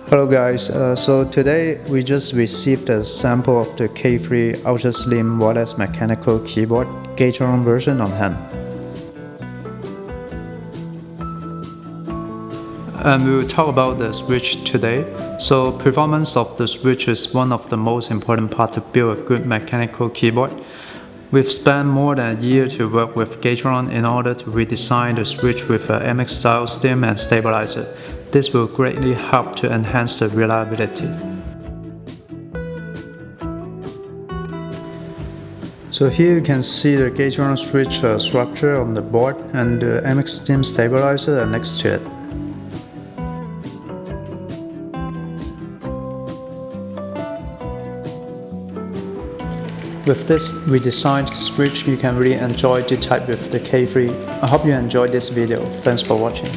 Hello guys, so today we just received a sample of the K3 Ultra Slim wireless mechanical keyboard Keychron version on hand. And we will talk about the switch today. So performance of the switch is one of the most important parts to build a good mechanical keyboard. We've spent more than a year to work with Keychron in order to redesign the switch with a MX style stem and stabilizer. This will greatly help to enhance the reliability. So here you can see the Keychron switch structure on the board, and the MX stem stabilizer are next to it. With this redesigned switch, you can really enjoy to type with the K3. I hope you enjoyed this video. Thanks for watching.